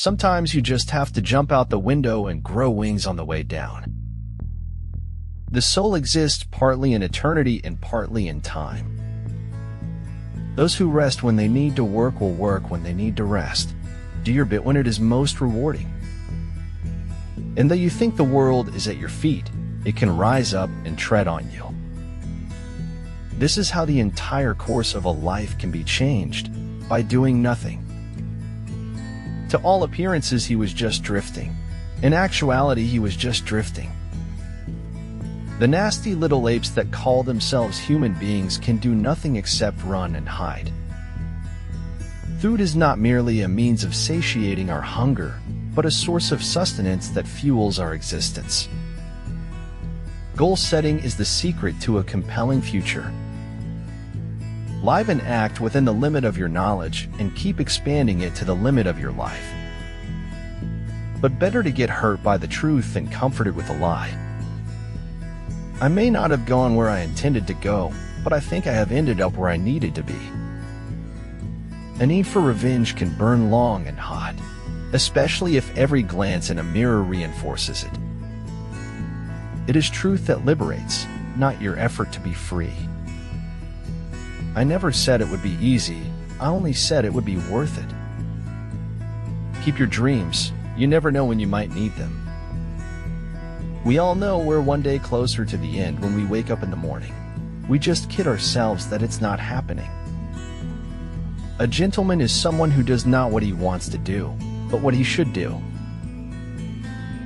Sometimes you just have to jump out the window and grow wings on the way down. The soul exists partly in eternity and partly in time. Those who rest when they need to work will work when they need to rest. Do your bit when it is most rewarding. And though you think the world is at your feet, it can rise up and tread on you. This is how the entire course of a life can be changed, by doing nothing. To all appearances, he was just drifting. In actuality, he was just drifting. The nasty little apes that call themselves human beings can do nothing except run and hide. Food is not merely a means of satiating our hunger, but a source of sustenance that fuels our existence. Goal setting is the secret to a compelling future. Live and act within the limit of your knowledge and keep expanding it to the limit of your life. But better to get hurt by the truth than comforted with a lie. I may not have gone where I intended to go, but I think I have ended up where I needed to be. A need for revenge can burn long and hot, especially if every glance in a mirror reinforces it. It is truth that liberates, not your effort to be free. I never said it would be easy, I only said it would be worth it. Keep your dreams, you never know when you might need them. We all know we're one day closer to the end when we wake up in the morning. We just kid ourselves that it's not happening. A gentleman is someone who does not what he wants to do, but what he should do.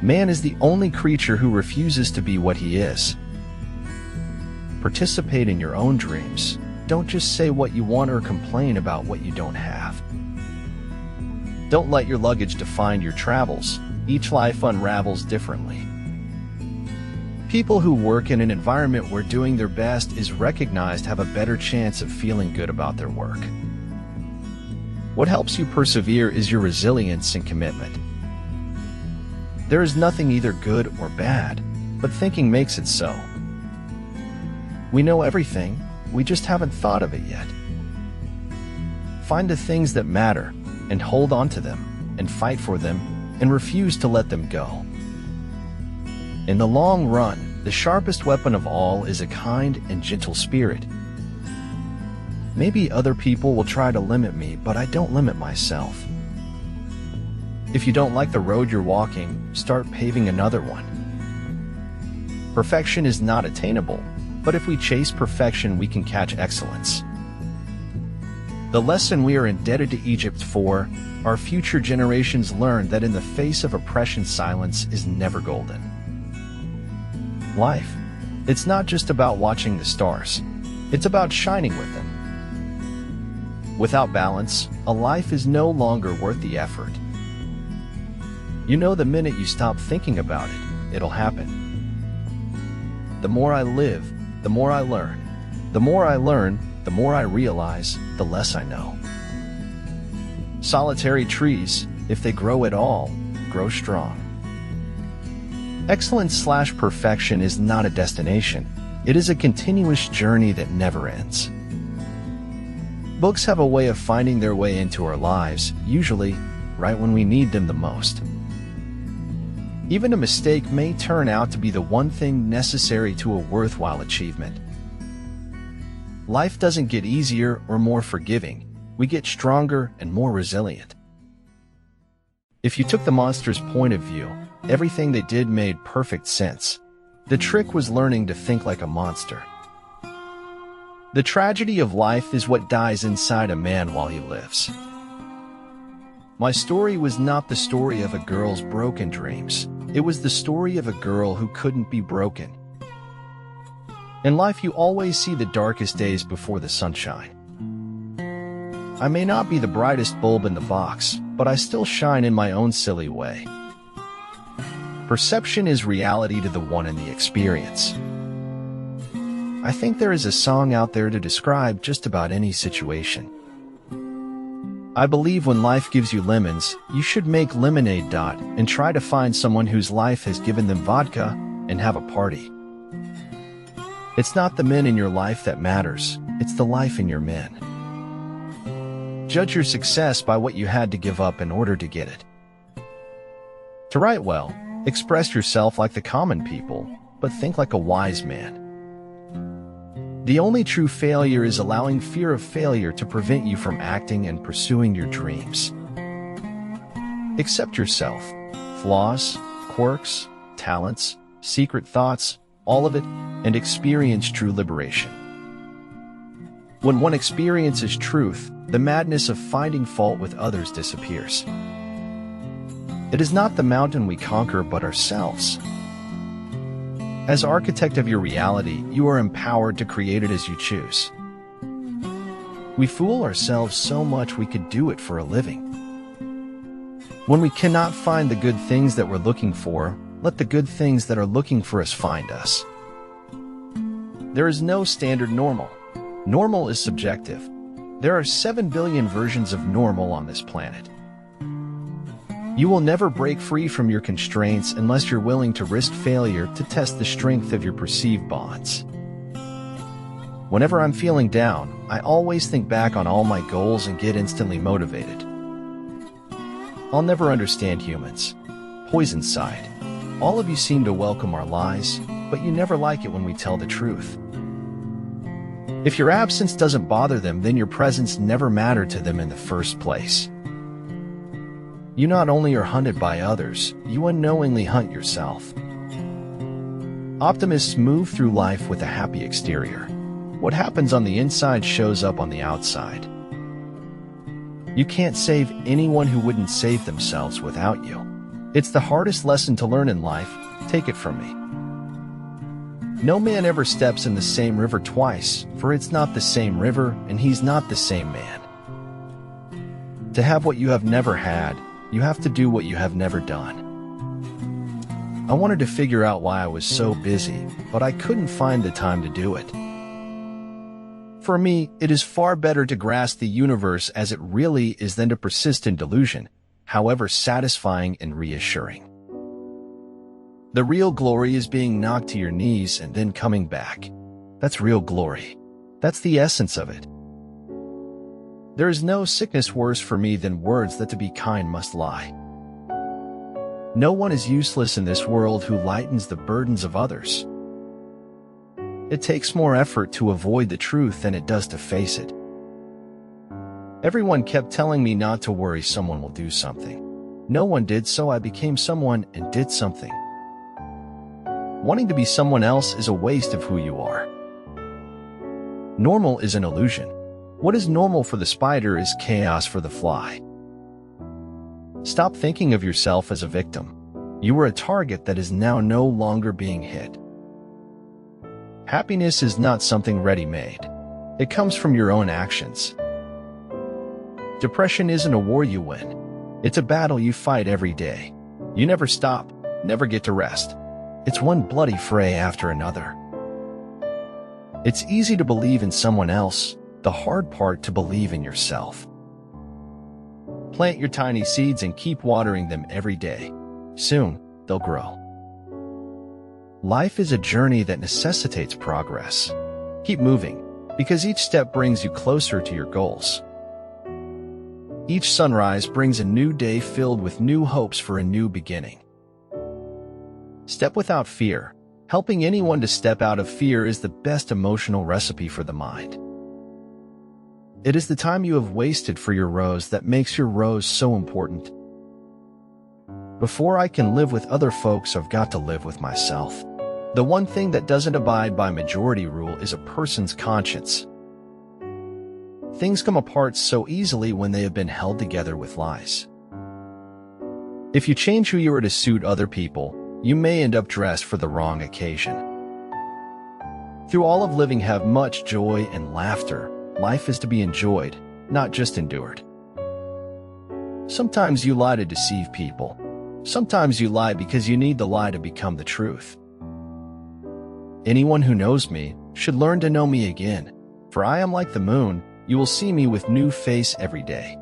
Man is the only creature who refuses to be what he is. Participate in your own dreams. Don't just say what you want or complain about what you don't have. Don't let your luggage define your travels. Each life unravels differently. People who work in an environment where doing their best is recognized have a better chance of feeling good about their work. What helps you persevere is your resilience and commitment. There is nothing either good or bad, but thinking makes it so. We know everything, we just haven't thought of it yet. Find the things that matter, and hold on to them, and fight for them, and refuse to let them go. In the long run, the sharpest weapon of all is a kind and gentle spirit. Maybe other people will try to limit me, but I don't limit myself. If you don't like the road you're walking, start paving another one. Perfection is not attainable, but if we chase perfection, we can catch excellence. The lesson we are indebted to Egypt for, our future generations learn that in the face of oppression, silence is never golden. Life, it's not just about watching the stars, it's about shining with them. Without balance, a life is no longer worth the effort. You know the minute you stop thinking about it, it'll happen. The more I live, the more I learn. The more I learn, the more I realize, the less I know. Solitary trees, if they grow at all, grow strong. Excellence/perfection is not a destination. It is a continuous journey that never ends. Books have a way of finding their way into our lives, usually right when we need them the most. Even a mistake may turn out to be the one thing necessary to a worthwhile achievement. Life doesn't get easier or more forgiving. We get stronger and more resilient. If you took the monster's point of view, everything they did made perfect sense. The trick was learning to think like a monster. The tragedy of life is what dies inside a man while he lives. My story was not the story of a girl's broken dreams. It was the story of a girl who couldn't be broken. In life, you always see the darkest days before the sunshine. I may not be the brightest bulb in the box, but I still shine in my own silly way. Perception is reality to the one in the experience. I think there is a song out there to describe just about any situation. I believe when life gives you lemons, you should make lemonade. And try to find someone whose life has given them vodka and have a party. It's not the men in your life that matters, it's the life in your men. Judge your success by what you had to give up in order to get it. To write well, express yourself like the common people, but think like a wise man. The only true failure is allowing fear of failure to prevent you from acting and pursuing your dreams. Accept yourself, flaws, quirks, talents, secret thoughts, all of it, and experience true liberation. When one experiences truth, the madness of finding fault with others disappears. It is not the mountain we conquer, but ourselves. As architect of your reality, you are empowered to create it as you choose. We fool ourselves so much we could do it for a living. When we cannot find the good things that we're looking for, let the good things that are looking for us find us. There is no standard normal. Normal is subjective. There are 7 billion versions of normal on this planet. You will never break free from your constraints unless you're willing to risk failure to test the strength of your perceived bonds. Whenever I'm feeling down, I always think back on all my goals and get instantly motivated. I'll never understand humans. Poison side. All of you seem to welcome our lies, but you never like it when we tell the truth. If your absence doesn't bother them, then your presence never mattered to them in the first place. You not only are hunted by others, you unknowingly hunt yourself. Optimists move through life with a happy exterior. What happens on the inside shows up on the outside. You can't save anyone who wouldn't save themselves without you. It's the hardest lesson to learn in life, take it from me. No man ever steps in the same river twice, for it's not the same river and he's not the same man. To have what you have never had, you have to do what you have never done. I wanted to figure out why I was so busy, but I couldn't find the time to do it. For me, it is far better to grasp the universe as it really is than to persist in delusion, however satisfying and reassuring. The real glory is being knocked to your knees and then coming back. That's real glory. That's the essence of it. There is no sickness worse for me than words that to be kind must lie. No one is useless in this world who lightens the burdens of others. It takes more effort to avoid the truth than it does to face it. Everyone kept telling me not to worry, someone will do something. No one did, so I became someone and did something. Wanting to be someone else is a waste of who you are. Normal is an illusion. What is normal for the spider is chaos for the fly. Stop thinking of yourself as a victim. You were a target that is now no longer being hit. Happiness is not something ready-made. It comes from your own actions. Depression isn't a war you win. It's a battle you fight every day. You never stop, never get to rest. It's one bloody fray after another. It's easy to believe in someone else, the hard part to believe in yourself. Plant your tiny seeds and keep watering them every day. Soon, they'll grow. Life is a journey that necessitates progress. Keep moving, because each step brings you closer to your goals. Each sunrise brings a new day filled with new hopes for a new beginning. Step without fear. Helping anyone to step out of fear is the best emotional recipe for the mind. It is the time you have wasted for your rose that makes your rose so important. Before I can live with other folks, I've got to live with myself. The one thing that doesn't abide by majority rule is a person's conscience. Things come apart so easily when they have been held together with lies. If you change who you are to suit other people, you may end up dressed for the wrong occasion. Through all of living, have much joy and laughter. Life is to be enjoyed, not just endured. Sometimes you lie to deceive people. Sometimes you lie because you need the lie to become the truth. Anyone who knows me should learn to know me again, for I am like the moon, you will see me with new face every day.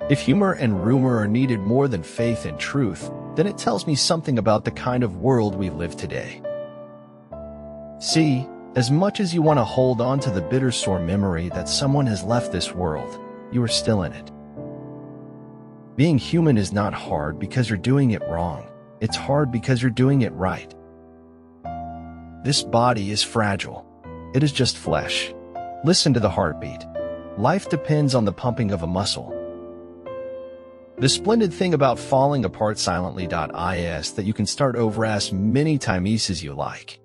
If humor and rumor are needed more than faith and truth, then it tells me something about the kind of world we live today. See, as much as you want to hold on to the bitter sore memory that someone has left this world, you are still in it. Being human is not hard because you're doing it wrong. It's hard because you're doing it right. This body is fragile. It is just flesh. Listen to the heartbeat. Life depends on the pumping of a muscle. The splendid thing about falling apart silently is that you can start over as many times as you like.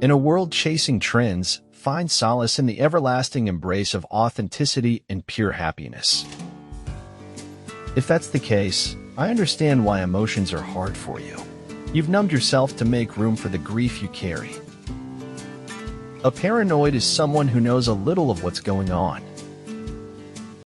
In a world chasing trends, find solace in the everlasting embrace of authenticity and pure happiness. If that's the case, I understand why emotions are hard for you. You've numbed yourself to make room for the grief you carry. A paranoid is someone who knows a little of what's going on,